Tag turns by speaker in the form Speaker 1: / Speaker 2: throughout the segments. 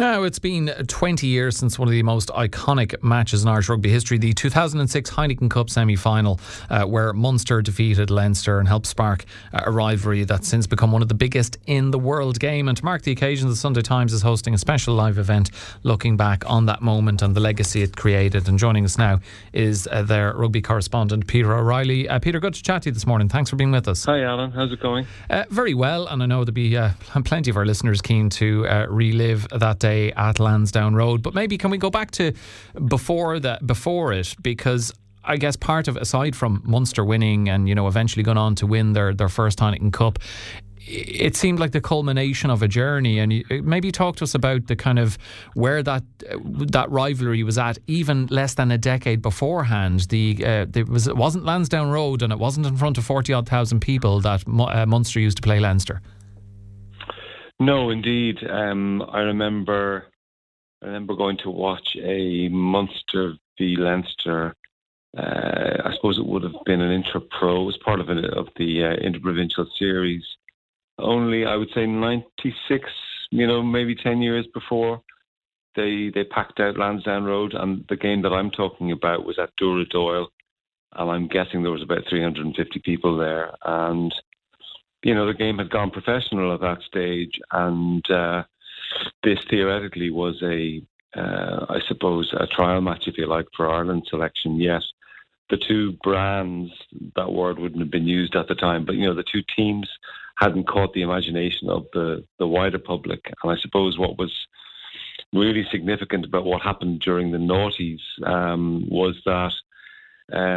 Speaker 1: Now, it's been 20 years since one of the most iconic matches in Irish rugby history, the 2006 Heineken Cup semi-final, where Munster defeated Leinster and helped spark a rivalry that's since become one of the biggest in the world game. And to mark the occasion, the Sunday Times is hosting a special live event looking back on that moment and the legacy it created. And joining us now is their rugby correspondent, Peter O'Reilly. Peter, good to chat to you this morning. Thanks for being with us.
Speaker 2: Hi, Alan. How's it going?
Speaker 1: Very well, and I know there'll be plenty of our listeners keen to relive that day at Lansdowne Road, but maybe can we go back to before it, because I guess part of, aside from Munster winning and eventually going on to win their first Heineken Cup, it seemed like the culmination of a journey. And maybe talk to us about the kind of where that rivalry was at even less than a decade beforehand. It wasn't Lansdowne Road, and it wasn't in front of 40,000 odd people that Munster used to play Leinster.
Speaker 2: No, indeed. I remember going to watch a Munster v Leinster. I suppose it would have been an intra-pro. It was part of the interprovincial series. Only, I would say, 96, maybe 10 years before they packed out Lansdowne Road. And the game that I'm talking about was at Duradoyle. And I'm guessing there was about 350 people there. And the game had gone professional at that stage, and this theoretically was I suppose, a trial match, if you like, for Ireland selection. Yet the two brands, that word wouldn't have been used at the time, but the two teams hadn't caught the imagination of the wider public. And I suppose what was really significant about what happened during the noughties was that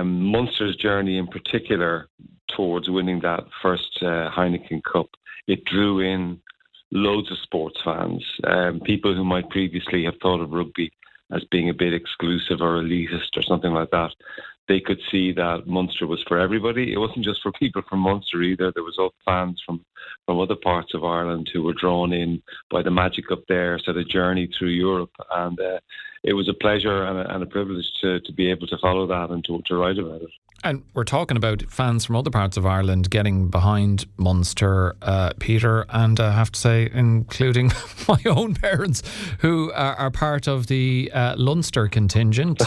Speaker 2: Munster's journey in particular towards winning that first Heineken Cup, it drew in loads of sports fans, people who might previously have thought of rugby as being a bit exclusive or elitist or something like that. They could see that Munster was for everybody. It wasn't just for people from Munster either. There was all fans from other parts of Ireland who were drawn in by the magic up there, sort of journey through Europe. And it was a pleasure and a privilege to be able to follow that and to write about it.
Speaker 1: And we're talking about fans from other parts of Ireland getting behind Munster, Peter, and I have to say, including my own parents, who are part of the Leinster contingent.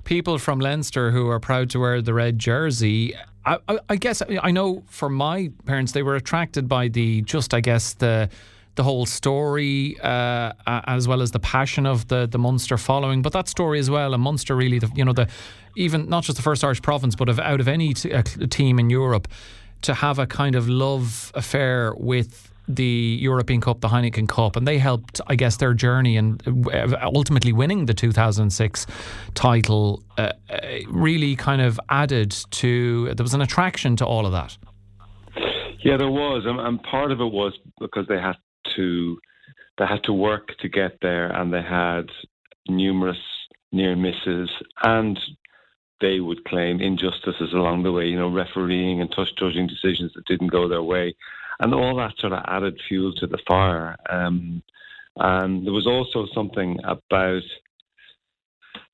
Speaker 1: People from Leinster who are proud to wear the red jersey. I guess I know for my parents, they were attracted by the whole story, as well as the passion of the Munster following, but that story as well, and Munster really, even not just the first Irish province, but out of any team in Europe, to have a kind of love affair with the European Cup, the Heineken Cup, and they helped, I guess, their journey and ultimately winning the 2006 title. Really kind of added to, there was an attraction to all of that.
Speaker 2: Yeah, there was, and part of it was because they had to work to get there, and they had numerous near misses, and they would claim injustices along the way, refereeing and touch judging decisions that didn't go their way, and all that sort of added fuel to the fire. And there was also something about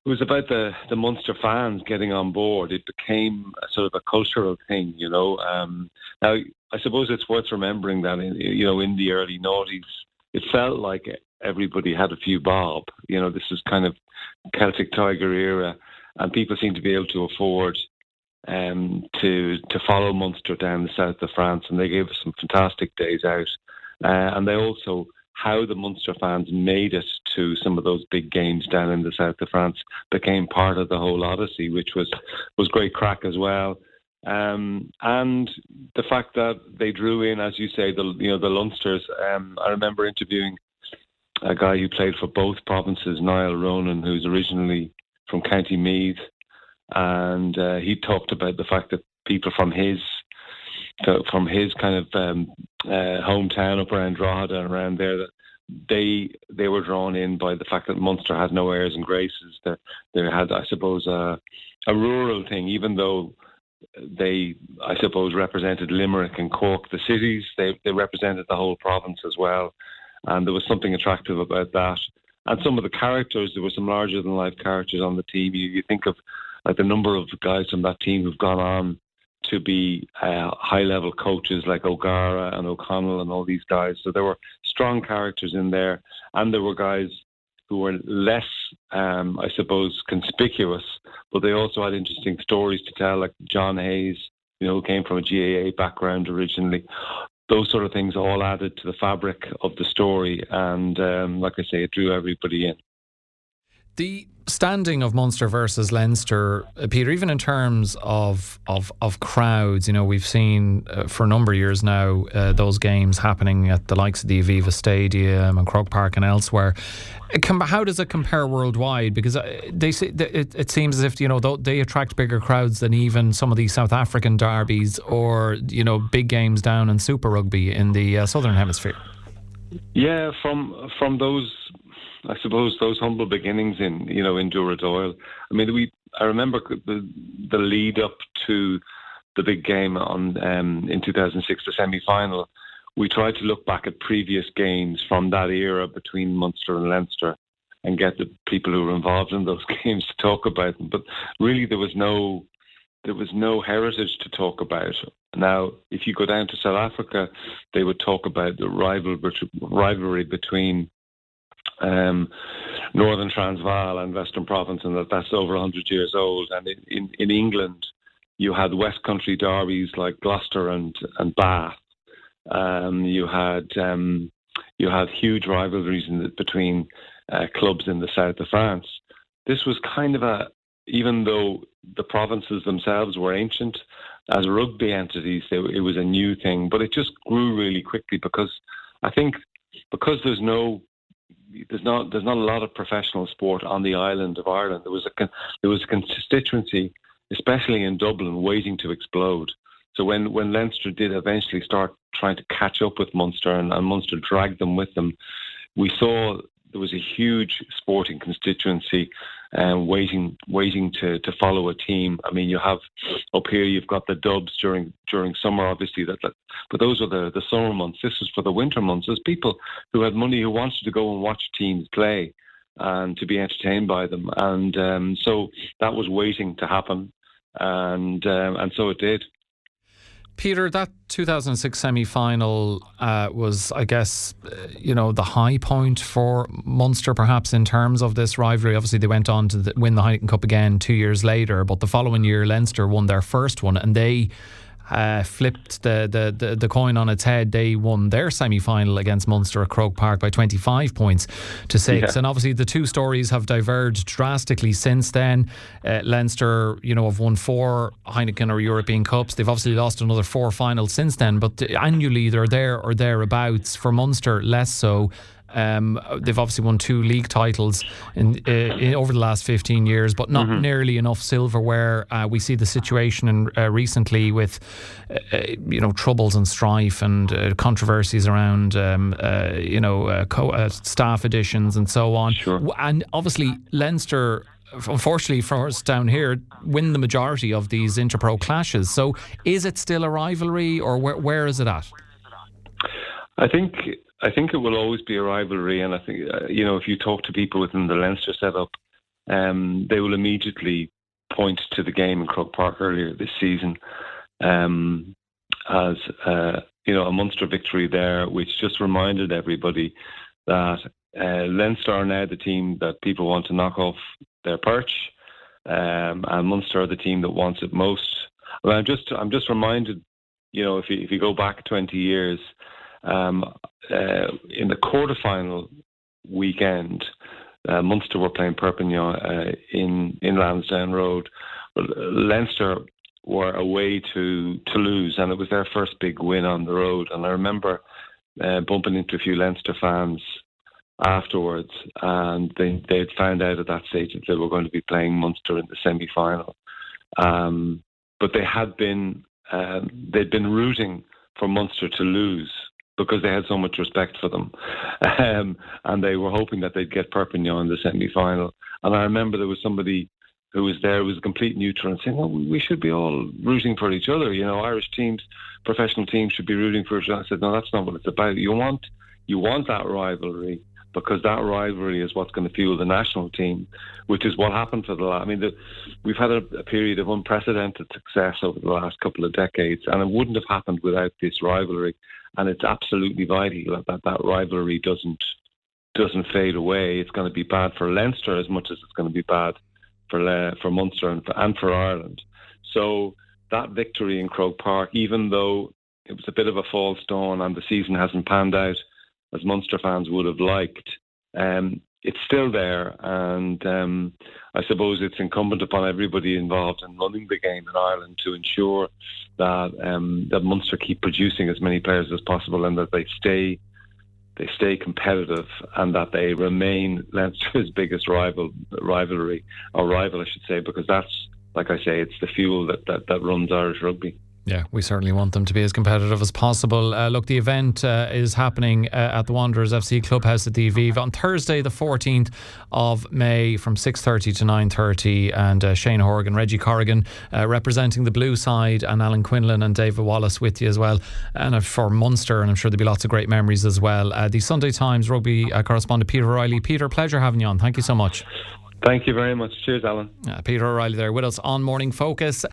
Speaker 2: the Munster fans getting on board. It became a sort of a cultural thing, Now, I suppose it's worth remembering that in the early noughties, it felt like everybody had a few bob. This was kind of Celtic Tiger era, and people seemed to be able to afford to follow Munster down the south of France, and they gave us some fantastic days out. And they also, how the Munster fans made it to some of those big games down in the south of France became part of the whole odyssey, which was great crack as well. And the fact that they drew in, as you say, the Leinsters. I remember interviewing a guy who played for both provinces, Niall Ronan, who's originally from County Meath, and he talked about the fact that people from his kind of hometown up around Drogheda and around there, that they were drawn in by the fact that Munster had no airs and graces. That they had, I suppose, a rural thing, even though they, I suppose, represented Limerick and Cork, the cities. They represented the whole province as well, and there was something attractive about that. And some of the characters, there were some larger-than-life characters on the team. You think of like the number of guys from that team who've gone on to be high-level coaches like O'Gara and O'Connell and all these guys. So there were strong characters in there, and there were guys who were less, I suppose, conspicuous, but they also had interesting stories to tell, like John Hayes, who came from a GAA background originally. Those sort of things all added to the fabric of the story, and like I say, it drew everybody in.
Speaker 1: The standing of Munster versus Leinster, Peter, even in terms of crowds, we've seen for a number of years now those games happening at the likes of the Aviva Stadium and Croke Park and elsewhere. How does it compare worldwide? Because they say it seems as if they attract bigger crowds than even some of these South African derbies or big games down in Super Rugby in the Southern Hemisphere.
Speaker 2: Yeah, from those, I suppose, those humble beginnings in Duradoyle. I mean, I remember the lead up to the big game in 2006, the semi-final. We tried to look back at previous games from that era between Munster and Leinster and get the people who were involved in those games to talk about them. But really, there was no heritage to talk about. Now, if you go down to South Africa, they would talk about the rivalry between Northern Transvaal and Western Province, and that's over 100 years old. And in England, you had West Country derbies like Gloucester and Bath. You had huge rivalries between clubs in the south of France. This was kind of even though the provinces themselves were ancient, as rugby entities, it was a new thing, but it just grew really quickly because I think there's not a lot of professional sport on the island of Ireland. There was a constituency, especially in Dublin, waiting to explode. So when Leinster did eventually start trying to catch up with Munster and Munster dragged them with them, we saw there was a huge sporting constituency waiting to follow a team. I mean, you have up here, you've got the Dubs during summer, obviously, but those are the summer months. This was for the winter months. There's people who had money who wanted to go and watch teams play and to be entertained by them, and so that was waiting to happen, and so it did.
Speaker 1: Peter, that 2006 semi-final was, I guess, the high point for Munster, perhaps, in terms of this rivalry. Obviously, they went on to win the Heineken Cup again 2 years later, but the following year, Leinster won their first one, and they flipped the coin on its head. They won their semi-final against Munster at Croke Park by 25 points to 6. Yeah. And obviously the two stories have diverged drastically since then. Leinster, have won 4 Heineken or European Cups. They've obviously lost another 4 finals since then, but annually they're there or thereabouts. For Munster, less so. They've obviously won 2 league titles in over the last 15 years, but not nearly enough silverware. We see the situation recently with troubles and strife and controversies around staff additions and so on.
Speaker 2: Sure.
Speaker 1: And obviously Leinster, unfortunately for us down here, win the majority of these interpro clashes. So is it still a rivalry, or where is it at?
Speaker 2: I think it will always be a rivalry, and I think if you talk to people within the Leinster setup, they will immediately point to the game in Croke Park earlier this season as a Munster victory there, which just reminded everybody that Leinster are now the team that people want to knock off their perch, and Munster are the team that wants it most. Well, I'm just reminded, if you go back 20 years. In the quarterfinal weekend, Munster were playing Perpignan in Lansdowne Road. Leinster were away to Toulouse, and it was their first big win on the road. And I remember bumping into a few Leinster fans afterwards, and they'd found out at that stage that they were going to be playing Munster in the semi-final. But they'd been rooting for Munster to lose, because they had so much respect for them. And they were hoping that they'd get Perpignan in the semi-final. And I remember there was somebody who was there, who was a complete neutral, and saying, well, we should be all rooting for each other. Irish teams, professional teams should be rooting for each other. I said, no, that's not what it's about. You want that rivalry, because that rivalry is what's going to fuel the national team, which is what happened for the last. I mean, we've had a period of unprecedented success over the last couple of decades, and it wouldn't have happened without this rivalry. And it's absolutely vital that rivalry doesn't fade away. It's going to be bad for Leinster as much as it's going to be bad for Munster and for Ireland. So that victory in Croke Park, even though it was a bit of a false dawn and the season hasn't panned out as Munster fans would have liked, it's still there. And I suppose it's incumbent upon everybody involved in running the game in Ireland to ensure that that Munster keep producing as many players as possible, and that they stay competitive, and that they remain Leinster's biggest rivalry, I should say, because that's, like I say, it's the fuel that runs Irish rugby.
Speaker 1: Yeah, we certainly want them to be as competitive as possible. Look, the event is happening at the Wanderers FC Clubhouse at the Aviva on Thursday the 14th of May from 6:30 to 9:30, and Shane Horgan, Reggie Corrigan representing the blue side, and Alan Quinlan and David Wallace with you as well, and for Munster, and I'm sure there'll be lots of great memories as well. The Sunday Times rugby correspondent Peter O'Reilly. Peter, pleasure having you on. Thank you so much.
Speaker 2: Thank you very much. Cheers, Alan.
Speaker 1: Peter O'Reilly there with us on Morning Focus.